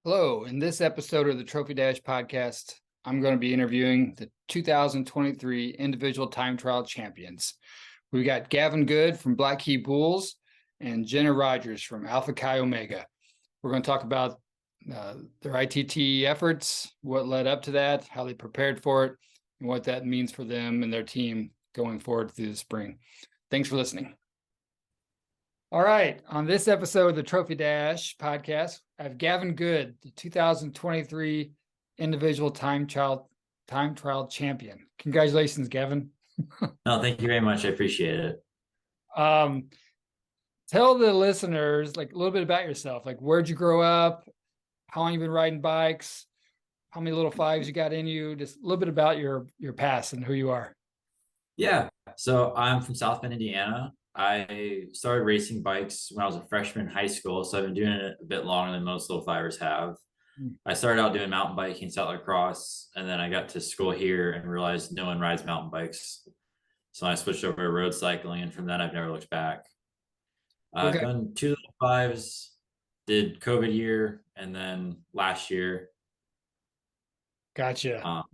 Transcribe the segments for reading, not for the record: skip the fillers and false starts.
Hello, in this episode of the Trophy Dash podcast, I'm going to be interviewing the 2023 individual time trial champions. We got Gavin Goode from Black Key Bulls and Jenna Rodgers from Alpha Chi Omega. We're going to talk about their ITT efforts, what led up to that, how they prepared for it, and what that means for them and their team going forward through the spring. Thanks for listening. All right. On this episode of the Trophy Dash podcast, I have Gavin Goode, the 2023 individual time trial champion. Congratulations, Gavin. No, thank you very much. I appreciate it. Um, Tell the listeners like a little bit about yourself. Like, where'd you grow up? How long you been riding bikes? How many little fives you got in you? Just a little bit about your past and who you are. Yeah. So I'm from South Bend, Indiana. I started racing bikes when I was a freshman in high school. So I've been doing it a bit longer than most little fivers have. I started out doing mountain biking, saltwater cross, and then I got to school here and realized no one rides mountain bikes. So I switched over to road cycling, and from then I've never looked back. I've Okay. done two little fives, did COVID year, and then last year. Gotcha. Um,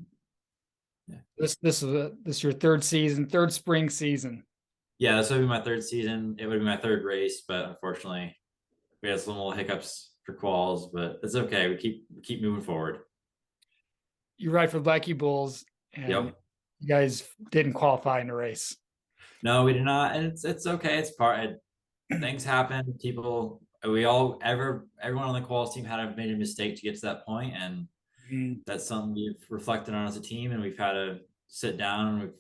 yeah. This is your third spring season. Yeah, this would be my third season. It would be my third race, but unfortunately, we had some little hiccups for quals, but it's okay. We keep moving forward. You ride for the Black Key Bulls, and Yep. you guys didn't qualify in the race. No, we did not, and it's okay. It's things happen. Everyone on the quals team had made a mistake to get to that point, and Mhm. that's something we've reflected on as a team, and we've had to sit down. And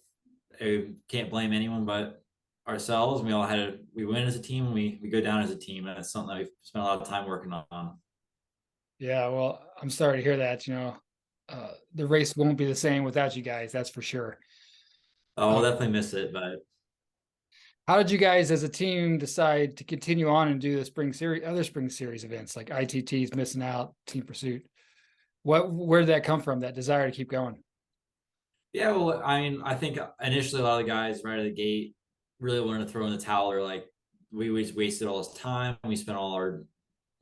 we can't blame anyone but ourselves. We win as a team, and we go down as a team, and it's something that we've spent a lot of time working on. Yeah, well, I'm sorry to hear that. The race won't be the same without you guys. That's for sure. I'll Uh, definitely miss it, but how did you guys, as a team, decide to continue on and do the other spring series events like ITTs, missing out, Team Pursuit? Where did that come from? That desire to keep going? yeah, well, I mean, I think initially a lot of the guys right out of the gate really wanted to throw in the towel. Or like, we just wasted all this time. We spent all our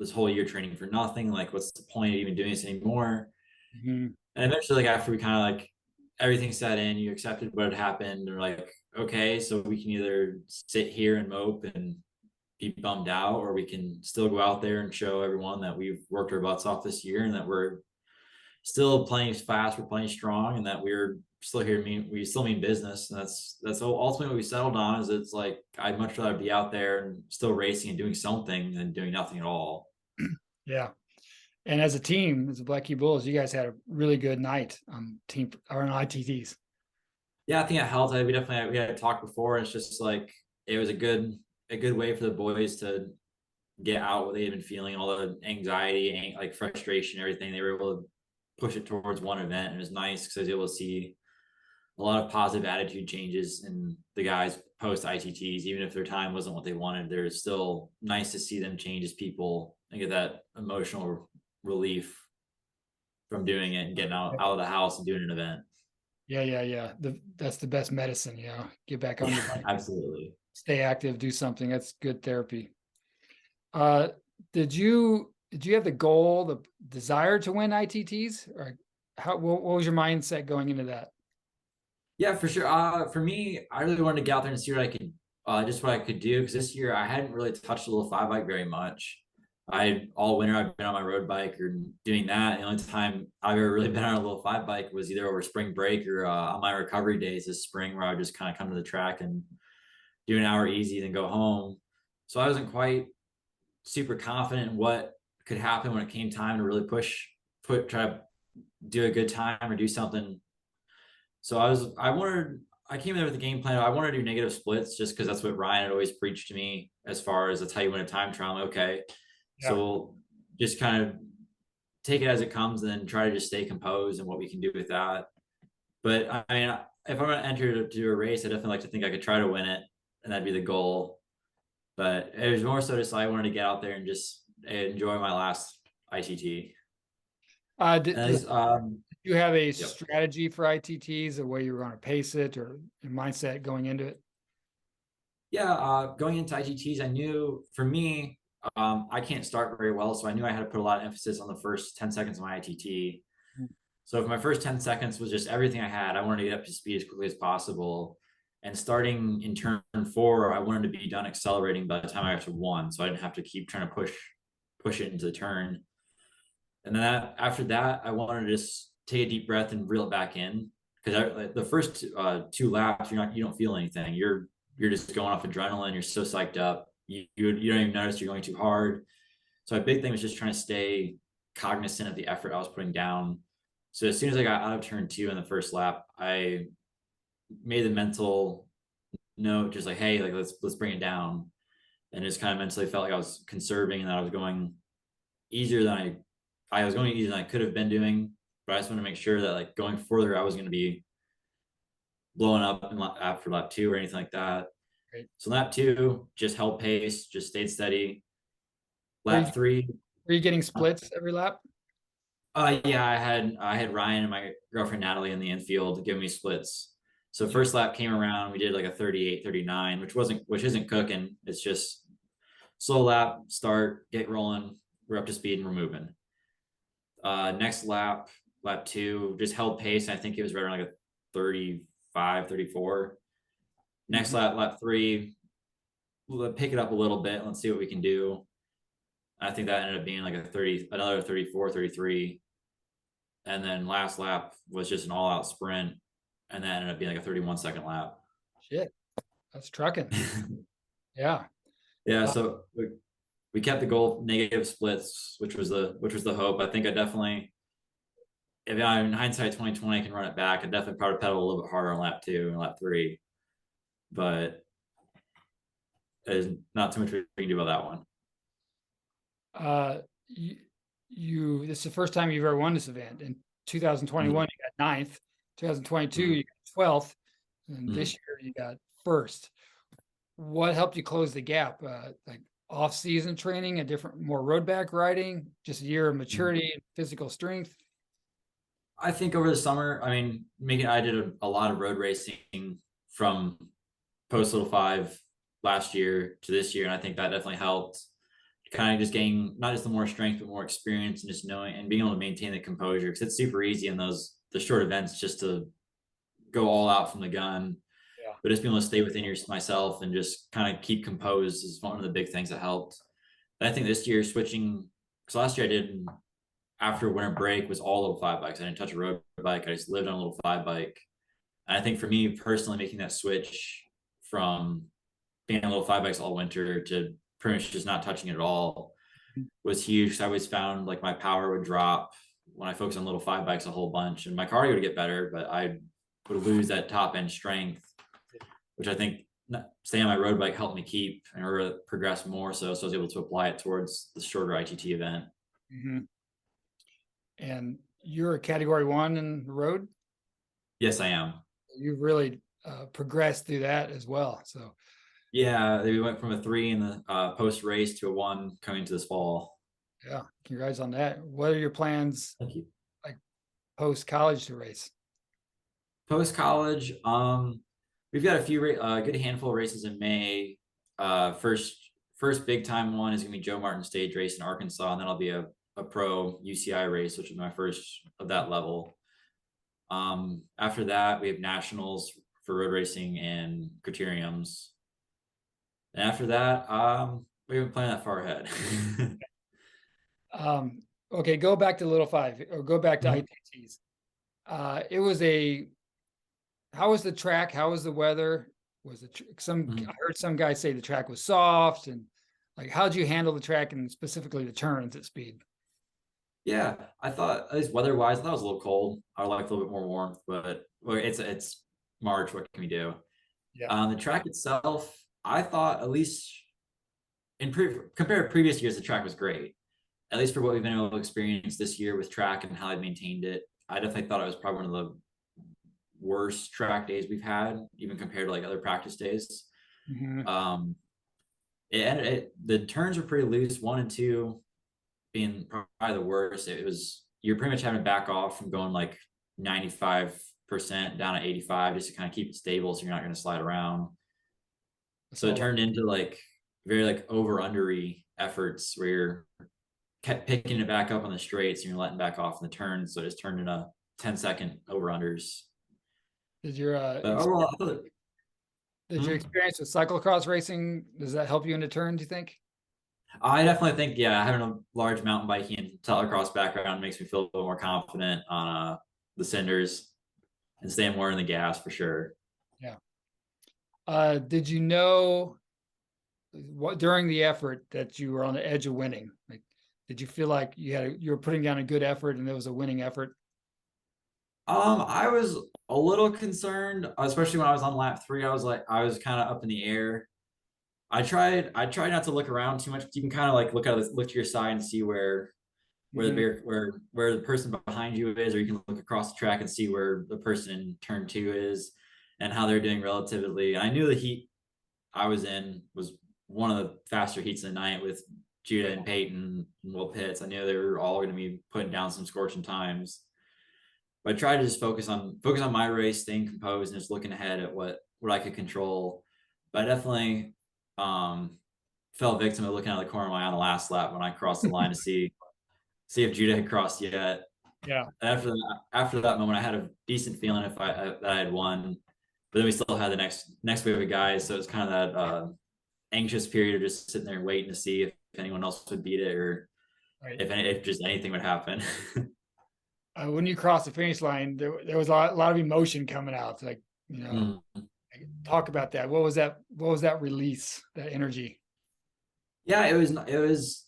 this whole year training for nothing. Like, what's the point of even doing this anymore? Mhm. And eventually, like after we kind of like everything set in, you accepted what had happened, and like, okay, so we can either sit here and mope and be bummed out, or we can still go out there and show everyone that we've worked our butts off this year and that we're still playing fast, we're playing strong, and that we're still here. We still mean business, and that's ultimately what we settled on. Is it's like I'd much rather be out there and still racing and doing something than doing nothing at all. Yeah. And as a team, as the Black Key Bulls, you guys had a really good night on team or on ITTs. Yeah, I think it helped. We had talked before, and it's just like it was a good way for the boys to get out what they had been feeling, all the anxiety, like frustration, everything. They were able to push it towards one event, and it was nice because I was able to see a lot of positive attitude changes in the guys post ITTs. Even if their time wasn't what they wanted, there's still nice to see them change as people and get that emotional relief from doing it and getting out of the house and doing an event. Yeah. That's the best medicine, get back on your Yeah, bike, absolutely. stay active, do something. That's good therapy. Uh, did you have the goal, the desire to win ITTs, or what was your mindset going into that? Yeah, for sure. For me, I really wanted to get out there and see what I could, just what I could do. Because this year I hadn't really touched the little five bike very much. I all winter I've been on my road bike or doing that. The only time I've ever really been on a little five bike was either over spring break or on my recovery days this spring, where I would just kind of come to the track and do an hour easy, then go home. So I wasn't quite super confident in what could happen when it came time to really try to do a good time or do something. So I came there with a game plan. I wanted to do negative splits just because that's what Ryan had always preached to me as far as that's how you win a time trial. I'm like, okay, so Yeah. we'll just kind of take it as it comes and then try to just stay composed and what we can do with that. But I mean, if I'm going to enter to do a race, I definitely like to think I could try to win it, and that'd be the goal. But it was more so just I wanted to get out there and just enjoy my last ITT. And Did you have a yep. strategy for ITTs, the way you were going to pace it, or your mindset going into it? Yeah, going into ITTs, I knew for me, I can't start very well, so I knew I had to put a lot of emphasis on the first 10 seconds of my ITT. So if my first 10 seconds was just everything I had, I wanted to get up to speed as quickly as possible. And starting in turn 4, I wanted to be done accelerating by the time I got to 1, so I didn't have to keep trying to push it into the turn. And then after that, I wanted to just take a deep breath and reel it back in, because the first 2 laps, you don't feel anything. You're just going off adrenaline. You're so psyched up. You don't even notice you're going too hard. So a big thing was just trying to stay cognizant of the effort I was putting down. So as soon as I got out of turn 2 in the first lap, I made the mental note, just like, hey, like let's bring it down, and just kind of mentally felt like I was conserving and that I was going easier than I was going easier than I could have been doing. But I just want to make sure that like going further, I was going to be blowing up after lap 2 or anything like that. Great. So lap 2, just held pace, just stayed steady. Were you, Lap 3, were you getting splits every lap? yeah, I had Ryan and my girlfriend Natalie in the infield giving me splits. So Yeah. first lap came around, we did like a 38, 39, which isn't cooking. It's just slow lap, start, get rolling, we're up to speed and we're moving. Next lap 2, just held pace. I think it was right around like a 35, 34. Next lap 3, we'll pick it up a little bit. Let's see what we can do. I think that ended up being like another 34, 33. And then last lap was just an all-out sprint, and that ended up being like a 31-second lap. Shit, that's trucking. Yeah. Yeah, so we kept the goal negative splits, which was the hope. I think I definitely, if I in hindsight 2020 can run it back, I definitely probably pedal a little bit harder on lap 2 and lap 3, but there's not too much we can do about that one. This is the first time you've ever won this event. In 2021, you got 9th. 2022, you got 12th, and this year you got 1st. What helped you close the gap? Like off-season training, more road back riding, just a year of maturity and physical strength? I think over the summer, I mean, I did a lot of road racing from post Little 5 last year to this year, and I think that definitely helped. Kind of just getting not just the more strength, but more experience, and just knowing and being able to maintain the composure, because it's super easy in the short events just to go all out from the gun. Yeah. But just being able to stay within myself and just kind of keep composed is one of the big things that helped. And I think this year switching, because last year I did after winter break was all little 5 bikes. I didn't touch a road bike. I just lived on a little 5 bike. And I think for me personally, making that switch from being on little 5 bikes all winter to pretty much just not touching it at all was huge, because I always found like my power would drop when I focused on little 5 bikes a whole bunch, and my cardio would get better, but I would lose that top end strength, which I think staying on my road bike helped me keep and progress more. So I was able to apply it towards the shorter ITT event. And you're a category 1 in the road? Yes, I am. You've really progressed through that as well. So yeah, we went from a 3 in the post race to a 1 coming to this fall. Yeah, congrats on that. What are your plans? Thank you. Like post college to race? Post college, we've got a few good handful of races in May. First big time one is gonna be Joe Martin stage race in Arkansas, and then I'll be a pro UCI race, which is my first of that level. After that, we have nationals for road racing and criteriums. And after that, we haven't planned that far ahead. Okay, go back to Little 5 or go back to ITTs. How was the track? How was the weather? Was it I heard some guys say the track was soft, and like, how'd you handle the track and specifically the turns at speed? Yeah, I thought, at least weather-wise, that was a little cold. I would like a little bit more warmth, but well, it's March. What can we do? Yeah. The track itself, I thought, at least compared to previous years, the track was great. At least for what we've been able to experience this year with track and how I've maintained it, I definitely thought it was probably one of the worst track days we've had, even compared to like other practice days. The turns were pretty loose, 1 and 2 being probably the worst. You're pretty much having to back off from going like 95% down to 85 just to kind of keep it stable, so you're not going to slide around. So it turned into like very like over undery efforts where you're kept picking it back up on the straights and you're letting back off in the turns. So it just turned into 10-second over-unders. Did your But overall, I thought, did your experience with cyclocross racing, does that help you in the turn, do you think? I definitely think, yeah, having a large mountain biking and cyclocross background makes me feel a little more confident on the cinders and staying more in the gas for sure. Yeah. Did you know what during the effort that you were on the edge of winning? Like, did you feel like you were putting down a good effort and it was a winning effort? I was a little concerned, especially when I was on lap 3. I was kind of up in the air. I tried not to look around too much. You can kind of like look to your side and see where the Mhm. bear where the person behind you is, or you can look across the track and see where the person in turn 2 is and how they're doing relatively. I knew the heat I was in was one of the faster heats of the night with Judah and Peyton and Will Pitts. I knew they were all going to be putting down some scorching times. But I tried to just focus on my race, staying composed, and just looking ahead at what I could control. But I definitely fell victim of looking out of the corner of my eye on the last lap when I crossed the line to see if Judah had crossed yet. Yeah. After that moment, I had a decent feeling if that I had won. But then we still had the next wave of guys, so it's kind of that anxious period of just sitting there waiting to see if anyone else would beat it or Right. if just anything would happen. When you crossed the finish line, there was a lot of emotion coming out. Like, Mm. talk about that. What was that? What was that release? That energy? Yeah, it was it was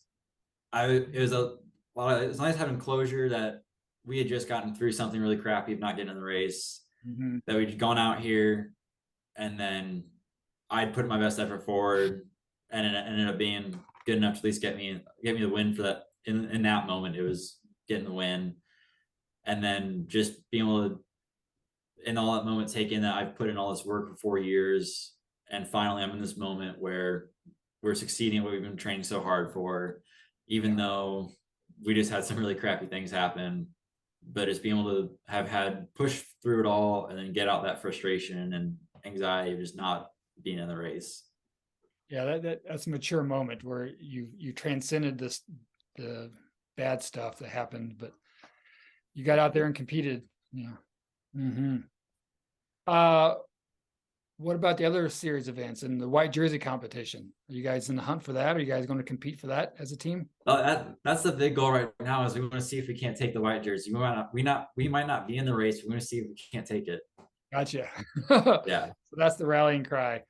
a lot of, it was nice having closure that we had just gotten through something really crappy of not getting in the race, Mm-hmm. that we'd gone out here and then I'd put my best effort forward and it ended up being good enough to at least get me the win for that. In that moment, it was getting the win, and then just being able to in all that moment take in that I've put in all this work for 4 years, and finally I'm in this moment where we're succeeding what we've been training so hard for, even though we just had some really crappy things happen. But it's being able to have had push through it all and then get out that frustration and anxiety of just not being in the race. Yeah, that's a mature moment where you transcended the bad stuff that happened, but you got out there and competed. Yeah. Mm-hmm. Uh, what about the other series events and the white jersey competition? Are you guys in the hunt for that? Are you guys going to compete for that as a team? That's the big goal right now, is we want to see if we can't take the white jersey. We might not be in the race. We're going to see if we can't take it. Gotcha. Yeah. So that's the rallying cry.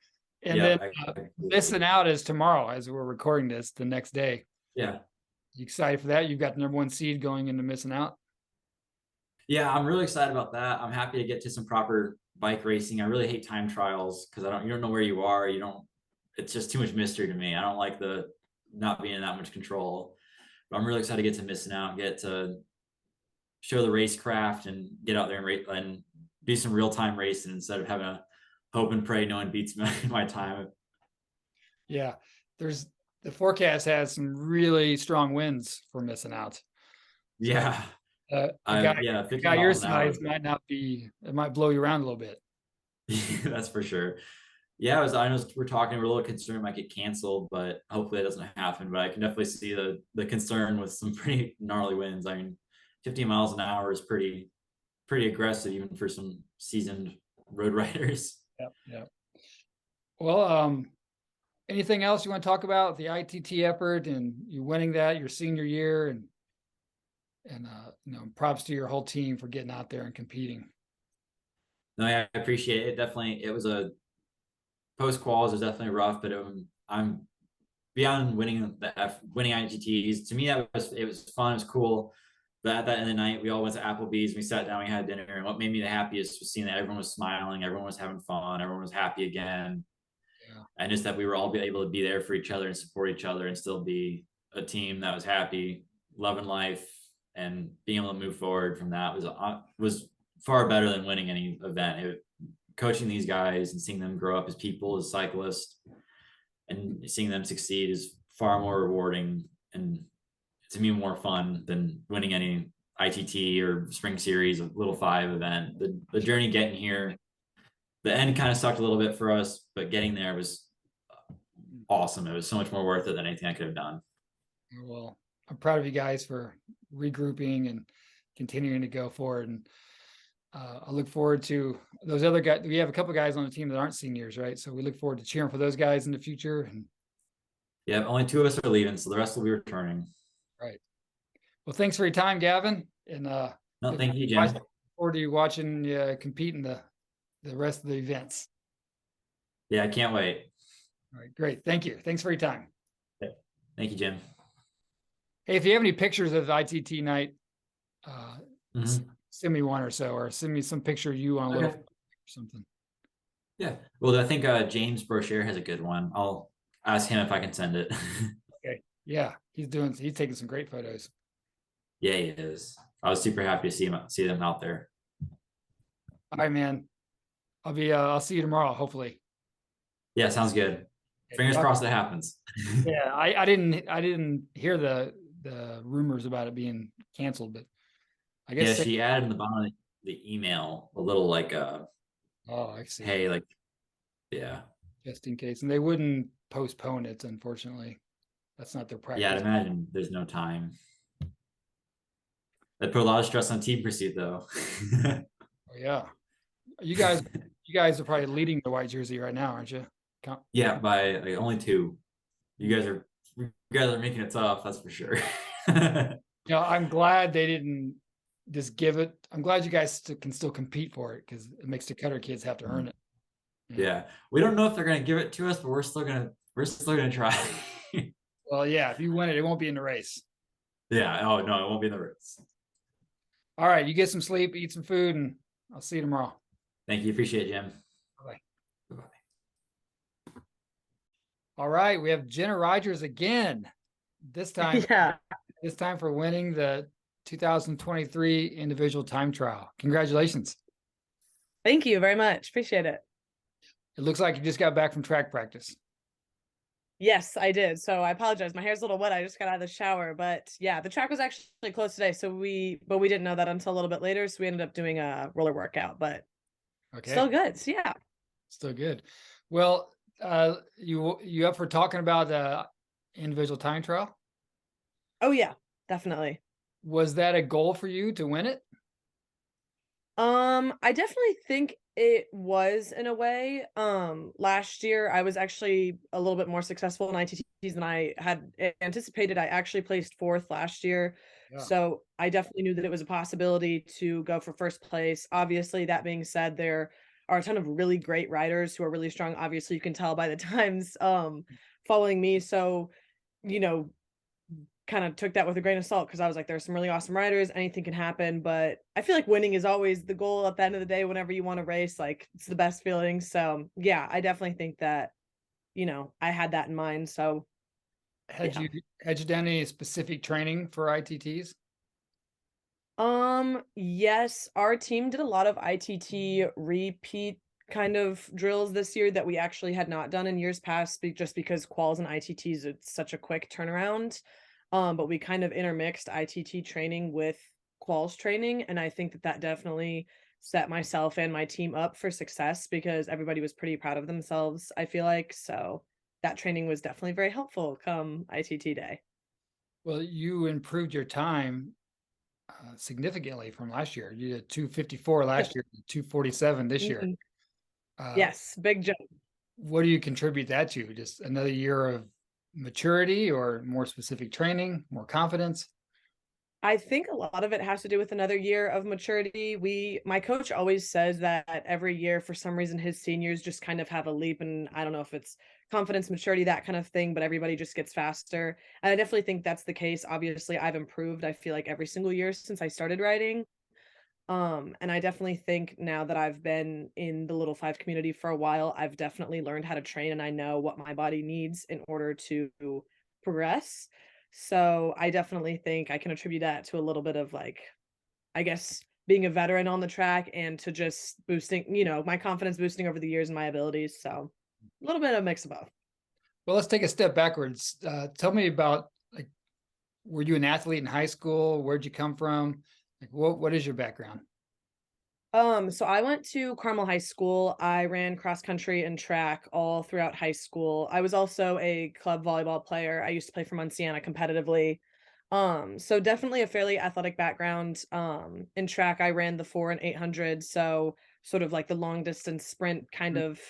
And Yeah. then missing out is tomorrow as we're recording this, the next day. Yeah. You excited for that? You've got the number 1 seed going into missing out. Yeah, I'm really excited about that. I'm happy to get to some proper bike racing. I really hate time trials because you don't know where you are. It's just too much mystery to me. I don't like the not being in that much control. But I'm really excited to get to missing out, get to show the racecraft and get out there and race and do some real time racing instead of having a hope and pray no one beats my time. Yeah. The forecast has some really strong winds for missing out. So, Yeah. a 50 guy your miles an hour. size it might blow you around a little bit. That's for sure. Yeah, I know we're talking, we're a little concerned it might get canceled, but hopefully it doesn't happen. But I can definitely see the concern with some pretty gnarly winds. I mean, 50 miles an hour is pretty aggressive even for some seasoned road riders. Yep. Yep. Well, anything else you want to talk about the ITT effort and you winning that your senior year and props to your whole team for getting out there and competing. No, I appreciate it. Definitely, it was a post quals is definitely rough, but I'm beyond winning ITTs. To me, it was fun. It was cool. But at the end of the night, we all went to Applebee's. We sat down, we had dinner, and what made me the happiest was seeing that everyone was smiling, everyone was having fun, everyone was happy again, and just that we were all able to be there for each other and support each other and still be a team that was happy, loving life, and being able to move forward from that was far better than winning any event. Coaching these guys and seeing them grow up as people, as cyclists, and seeing them succeed is far more rewarding and to me more fun than winning any ITT or spring series, a little 5 event. The journey getting here, the end kind of sucked a little bit for us, but getting there was awesome. It was so much more worth it than anything I could have done. Well, I'm proud of you guys for regrouping and continuing to go forward. And I look forward to those other guys. We have a couple guys on the team that aren't seniors, right? So we look forward to cheering for those guys in the future. And Yeah, only two of us are leaving, so the rest will be returning. right. Well, thanks for your time, Gavin. And No, look thank you, Jim. forward to you watching compete in the rest of the events. Yeah, I can't wait. All right, great. Thank you. Thanks for your time. Yeah. Thank you, Jim. Hey, if you have any pictures of ITT night, Mhm. send me one or so, or send me some picture of you on a little Okay. or something. Yeah. Well, I think James Brochere has a good one. I'll ask him if I can send it. Okay. Yeah, he's taking some great photos. Yeah, he is. I was super happy to see them out there. All right, man. I'll see you tomorrow, hopefully. Yeah, sounds good. Fingers crossed it happens. Yeah, I didn't hear the rumors about it being canceled, but I Yeah, guess she added in the bottom of the email a little like oh, I see. hey, like yeah. Just in case. And they wouldn't postpone it, unfortunately. That's not their Yeah, I'd practice. imagine there's no time. That put a lot of stress on Team Pursuit though. Oh, yeah. You guys are probably leading the white jersey right now, aren't you? Yeah, by like, only two. You guys are making it tough, that's for sure. I'm glad they didn't just give it. I'm glad you guys can still compete for it because it makes the cutter kids have to earn it. Yeah. We don't know if they're gonna give it to us, but we're still gonna try. Well, yeah, if you win it, it won't be in the race. Yeah. Oh no, it won't be in the race. All right, you get some sleep, eat some food, and I'll see you tomorrow. Thank you. Appreciate it, Jim. Bye. Bye-bye. All right, we have Jenna Rodgers again. This time, Yeah. this time for winning the 2023 individual time trial. Congratulations. Thank you very much. Appreciate it. It looks like you just got back from track practice. Yes, I did. So I apologize. My hair's a little wet. I just got out of the shower, but yeah, the track was actually closed today. But we didn't know that until a little bit later. So we ended up doing a roller workout, but Okay. still good. So yeah. Still good. Well, you up for talking about individual time trial? Oh yeah, definitely. Was that a goal for you to win it? I definitely think it was in a way. Last year I was actually a little bit more successful in ITTs than I had anticipated. I actually placed fourth last year. Yeah. So I definitely knew that it was a possibility to go for first place. Obviously, that being said, there are a ton of really great riders who are really strong. Obviously, you can tell by the times following me. So, you know, kind of took that with a grain of salt because I was like, there's some really awesome riders. Anything can happen. But I feel like winning is always the goal at the end of the day, whenever you want to race. Like, it's the best feeling. So yeah, I definitely think that, I had that in mind. So Had you done any specific training for ITTs? Yes, our team did a lot of ITT repeat kind of drills this year that we actually had not done in years past, just because quals and ITTs, it's such a quick turnaround. But we kind of intermixed ITT training with quals training, and I think that definitely set myself and my team up for success because everybody was pretty proud of themselves, I feel like. So that training was definitely very helpful come ITT day. Well, you improved your time significantly from last year. You did 2:54 last year, 2:47 this year. Yes, big jump. What do you contribute that to? Just another year of maturity or more specific training, more confidence? I think a lot of it has to do with another year of maturity. My coach always says that every year, for some reason, his seniors just kind of have a leap. And I don't know if it's confidence, maturity, that kind of thing, but everybody just gets faster. And I definitely think that's the case. Obviously, I've improved, I feel like, every single year since I started riding. And I definitely think now that I've been in the Little Five community for a while, I've definitely learned how to train and I know what my body needs in order to progress. So I definitely think I can attribute that to a little bit of, like, I guess, being a veteran on the track and to just boosting, my confidence boosting over the years and my abilities. So a little bit of a mix of both. Well, let's take a step backwards. Tell me about, like, were you an athlete in high school? Where'd you come from? Like, what is your background? So I went to Carmel High School. I ran cross country and track all throughout high school. I was also a club volleyball player. I used to play for Munciana competitively. So definitely a fairly athletic background. In track, I ran the 4 and 800, so sort of like the long distance sprint kind Mm. of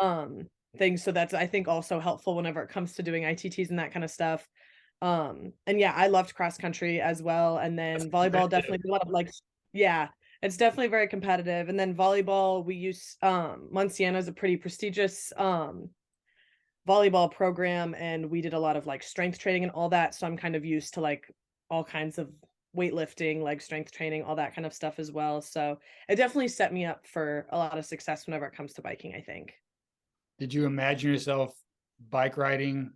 um thing. So that's I think also helpful whenever it comes to doing ITTs and that kind of stuff. And yeah, I loved cross country as well. And then volleyball definitely a lot of like, yeah, it's definitely very competitive. And then volleyball, we use Munciana is a pretty prestigious volleyball program, and we did a lot of like strength training and all that. So I'm kind of used to like all kinds of weightlifting, like strength training, all that kind of stuff as well. So it definitely set me up for a lot of success whenever it comes to biking, I think. Did you imagine yourself bike riding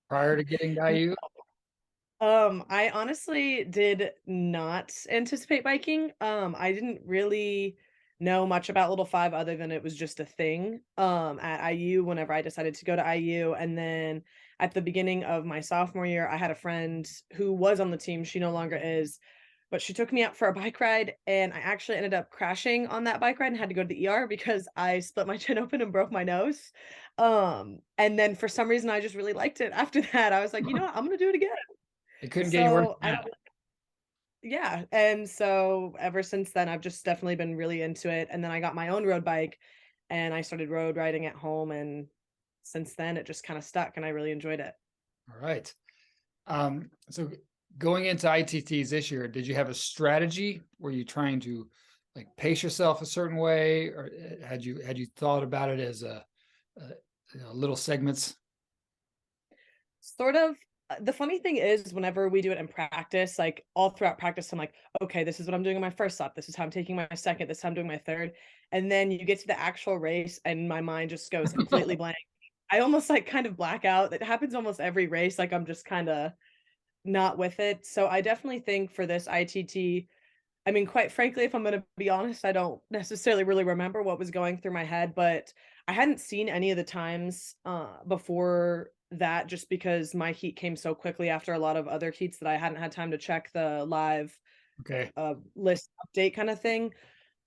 prior to getting to IU? I honestly did not anticipate biking. I didn't really know much about Little Five other than it was just a thing at IU whenever I decided to go to IU. And then at the beginning of my sophomore year, I had a friend who was on the team. She no longer is, but she took me out for a bike ride, and I actually ended up crashing on that bike ride and had to go to the ER because I split my chin open and broke my nose. And then for some reason I just really liked it after that. I was like, you know what, I'm gonna do it again. It couldn't get any worse So than I that. don't yeah, and so ever since then, I've just definitely been really into it, and then I got my own road bike, and I started road riding at home, and since then, it just kinda stuck, and I really enjoyed it. All right. So going into ITTs this year, did you have a strategy? Were you trying to like pace yourself a certain way, or had you thought about it as a little segments? Sort of. The funny thing is, whenever we do it in practice, like all throughout practice, I'm like, okay, this is what I'm doing on my first lap. This is how I'm taking my second. This is how I'm doing my third. And then you get to the actual race, and my mind just goes completely blank. I almost like kind of black out. That happens almost every race. Like I'm just kind of not with it. So I definitely think for this ITT, I mean, quite frankly, if I'm going to be honest, I don't necessarily really remember what was going through my head, but I hadn't seen any of the times before that just because my heat came so quickly after a lot of other heats that I hadn't had time to check the live Okay. list update kind of thing.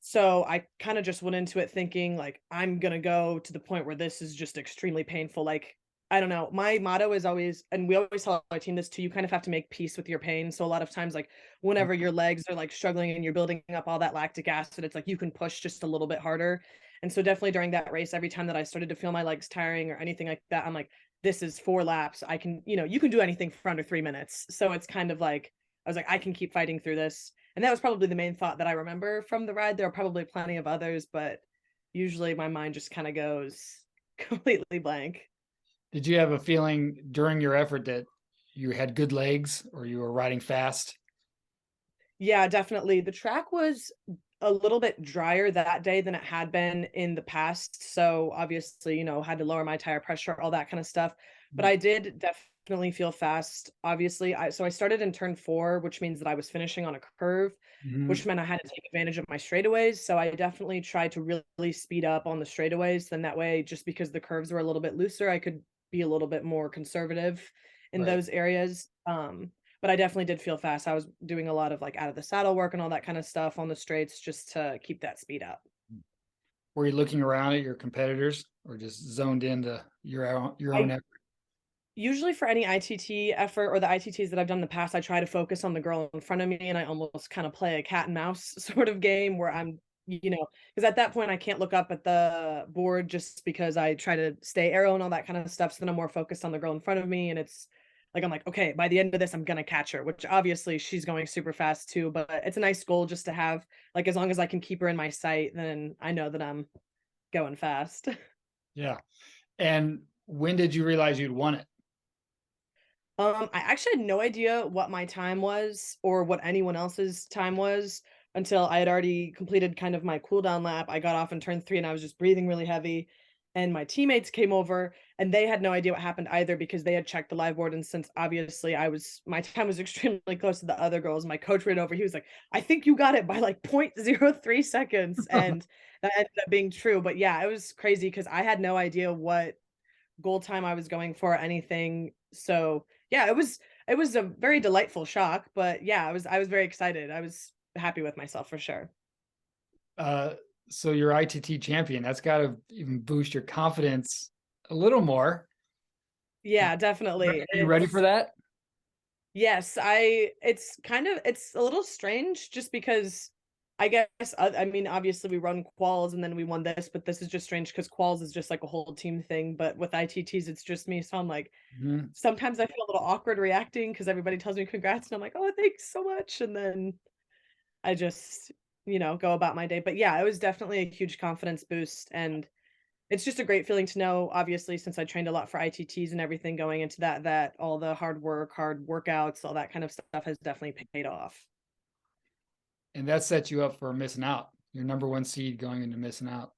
So I kind of just went into it thinking like I'm gonna go to the point where this is just extremely painful. Like I don't know. My motto is always, and we always tell our team this too, you kind of have to make peace with your pain. So a lot of times, like whenever your legs are like struggling and you're building up all that lactic acid, it's like you can push just a little bit harder. And so definitely during that race, every time that I started to feel my legs tiring or anything like that, I'm like, this is 4 laps. I can, you can do anything for under 3 minutes. So it's kind of like I was like, I can keep fighting through this. And that was probably the main thought that I remember from the ride. There are probably plenty of others, but usually my mind just kind of goes completely blank. Did you have a feeling during your effort that you had good legs or you were riding fast? Yeah, definitely. The track was a little bit drier that day than it had been in the past. So obviously, had to lower my tire pressure, all that kind of stuff. But Mm. I did definitely feel fast. Obviously, I started in turn 4, which means that I was finishing on a curve, Mhm. which meant I had to take advantage of my straightaways. So I definitely tried to really speed up on the straightaways. Then that way, just because the curves were a little bit looser, I could be a little bit more conservative in Right. those areas. But I definitely did feel fast. I was doing a lot of like out of the saddle work and all that kind of stuff on the straights just to keep that speed up. Were you looking around at your competitors or just zoned into your own I effort? usually for any ITT effort or the ITTs that I've done in the past, I try to focus on the girl in front of me, and I almost kind of play a cat and mouse sort of game where because at that point I can't look up at the board just because I try to stay arrow and all that kind of stuff. So then I'm more focused on the girl in front of me, and it's like I'm like, okay, by the end of this, I'm gonna catch her, which obviously she's going super fast too, but it's a nice goal just to have. Like as long as I can keep her in my sight, then I know that I'm going fast. Yeah. And when did you realize you'd won it? I actually had no idea what my time was or what anyone else's time was until I had already completed kind of my cool down lap. I got off in turn 3 and I was just breathing really heavy. And my teammates came over and they had no idea what happened either because they had checked the live board. And since obviously my time was extremely close to the other girls, my coach ran over. He was like, I think you got it by like 0.03 seconds. And that ended up being true. But yeah, it was crazy because I had no idea what goal time I was going for, anything. So yeah, it was a very delightful shock, but yeah, I was very excited. I was happy with myself for sure. So you're ITT champion. That's got to even boost your confidence a little more. Yeah, definitely. Are you ready for that? Yes, it's a little strange just because I guess I mean obviously we run quals and then we won this, but this is just strange because quals is just like a whole team thing, but with ITTs it's just me, so I'm like Mhm. sometimes I feel a little awkward reacting because everybody tells me congrats and I'm like, oh, thanks so much, and then I just go about my day. But yeah, it was definitely a huge confidence boost, and it's just a great feeling to know, obviously, since I trained a lot for ITTs and everything going into that all the hard work, hard workouts, all that kind of stuff has definitely paid off. And that sets you up for missing out. Your number one seed going into missing out.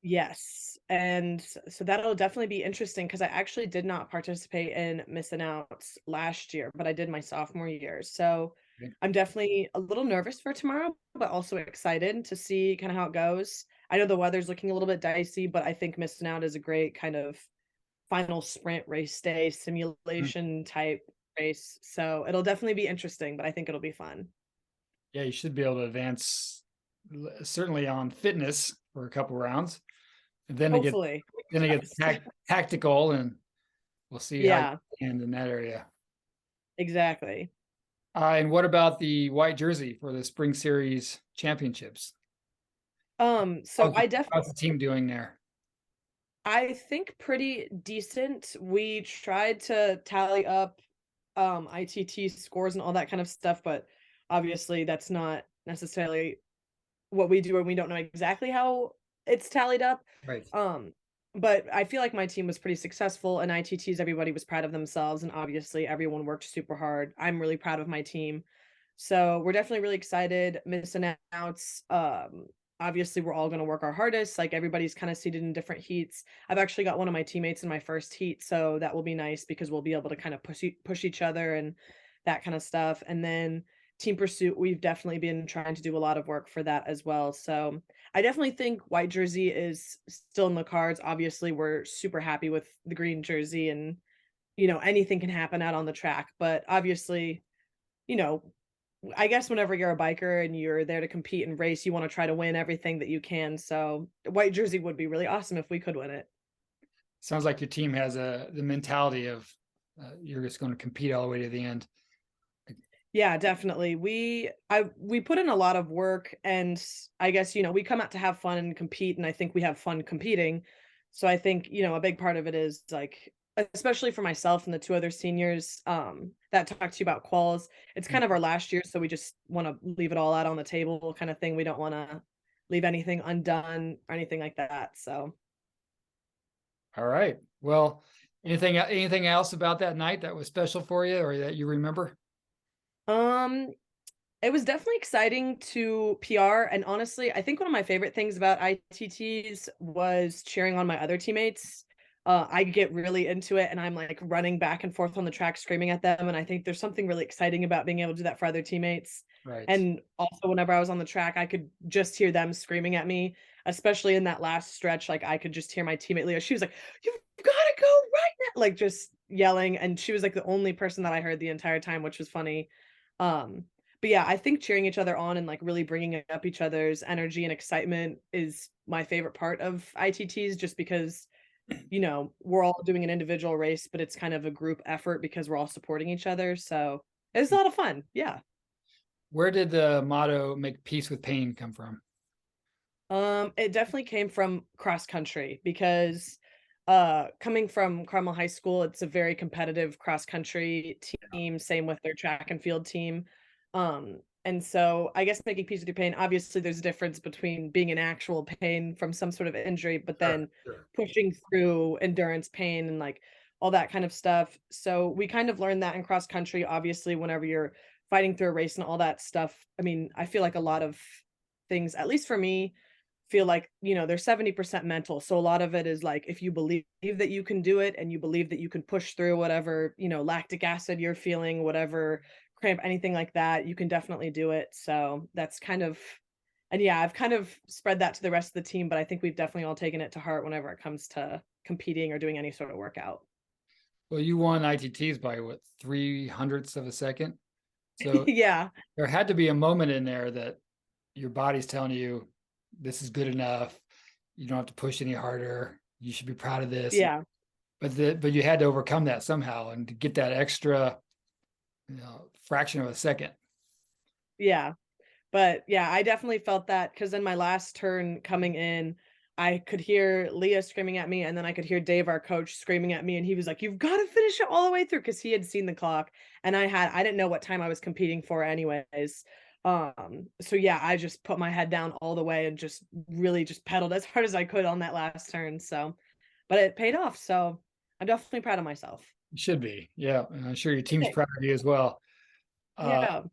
Yes. And so that'll definitely be interesting because I actually did not participate in missing outs last year, but I did my sophomore year. So Okay. I'm definitely a little nervous for tomorrow, but also excited to see kind of how it goes. I know the weather's looking a little bit dicey, but I think missing out is a great kind of final sprint race day Mm. simulation type race. So it'll definitely be interesting, but I think it'll be fun. Yeah, you should be able to advance certainly on fitness for a couple rounds. And Hopefully. then it gets tactical, and we'll see how you Yeah, stand in that area. exactly. And what about the white jersey for the Spring Series championships? So I definitely How's the team doing there? I think pretty decent. We tried to tally up ITT scores and all that kind of stuff, but obviously that's not necessarily what we do and we don't know exactly how it's tallied up. Right. Um but I feel like my team was pretty successful and ITTs everybody was proud of themselves and obviously everyone worked super hard. I'm really proud of my team. So we're definitely really excited. Missing outs. Obviously we're all going to work our hardest. Like everybody's kind of seated in different heats. I've actually got one of my teammates in my first heat, so that will be nice because we'll be able to kind of push each other and that kind of stuff. And then team pursuit, we've definitely been trying to do a lot of work for that as well. So I definitely think white jersey is still in the cards. Obviously, we're super happy with the green jersey and anything can happen out on the track, but obviously, you know, I guess whenever you're a biker and you're there to compete and race, you want to try to win everything that you can. So white jersey would be really awesome if we could win it. Sounds like your team has the mentality of you're just going to compete all the way to the end. Yeah, definitely. We put in a lot of work and I guess, we come out to have fun and compete and I think we have fun competing. So I think, a big part of it is like especially for myself and the two other seniors that talked to you about quals, it's kind of our last year so we just want to leave it all out on the table kind of thing. We don't want to leave anything undone or anything like that. So All right. Well, anything else about that night that was special for you or that you remember? um it was definitely exciting to PR, and honestly, I think one of my favorite things about ITTs was cheering on my other teammates. I get really into it, and I'm like running back and forth on the track, screaming at them. And I think there's something really exciting about being able to do that for other teammates. Right. And also, whenever I was on the track, I could just hear them screaming at me, especially in that last stretch. Like I could just hear my teammate Leah. She was like, "You've got to go right now!" Like just yelling, and she was like the only person that I heard the entire time, which was funny. Um, but yeah, I think cheering each other on and like really bringing up each other's energy and excitement is my favorite part of ITTs just because, we're all doing an individual race, but it's kind of a group effort because we're all supporting each other. So it's a lot of fun. Yeah. Where did the motto "Make peace with pain" come from? It definitely came from cross country because coming from Carmel High School, it's a very competitive cross country team, same with their track and field team. And so I guess making peace with your pain, obviously there's a difference between being in actual pain from some sort of injury, but Sure, then sure. pushing through endurance pain and like all that kind of stuff. So we kind of learned that in cross country, obviously, whenever you're fighting through a race and all that stuff. I mean, I feel like a lot of things, at least for me, feel like they're 70% mental, so a lot of it is like if you believe that you can do it and you believe that you can push through whatever lactic acid you're feeling, whatever cramp, anything like that, you can definitely do it. So that's kind of, and yeah, I've kind of spread that to the rest of the team, but I think we've definitely all taken it to heart whenever it comes to competing or doing any sort of workout. Well, you won ITTs by what, 300ths of a second? So Yeah. there had to be a moment in there that your body's telling you this is good enough. You don't have to push any harder. You should be proud of this. Yeah. But you had to overcome that somehow and to get that extra, fraction of a second. Yeah. But yeah, I definitely felt that because in my last turn coming in, I could hear Leah screaming at me, and then I could hear Dave, our coach, screaming at me, and he was like, "You've got to finish it all the way through," because he had seen the clock, and I didn't know what time I was competing for, anyways. So yeah, I just put my head down all the way and just really just pedaled as hard as I could on that last turn. So, but it paid off. So I'm definitely proud of myself. You should be, yeah. And I'm sure your team's Thanks. proud of you as well. Yeah.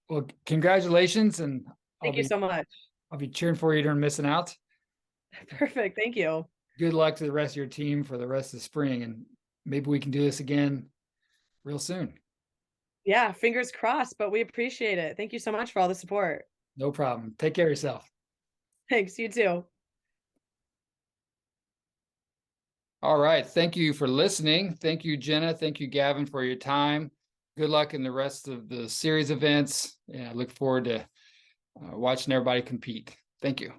Well, congratulations, and I'll Thank you be so much. I'll be cheering for you during missing out. Perfect. Thank you. Good luck to the rest of your team for the rest of the spring, and maybe we can do this again real soon. Yeah, fingers crossed, but we appreciate it. Thank you so much for all the support. No problem. Take care of yourself. Thanks. You too. All right. Thank you for listening. Thank you, Jenna. Thank you, Gavin, for your time. Good luck in the rest of the series events. And I look forward to watching everybody compete. Thank you.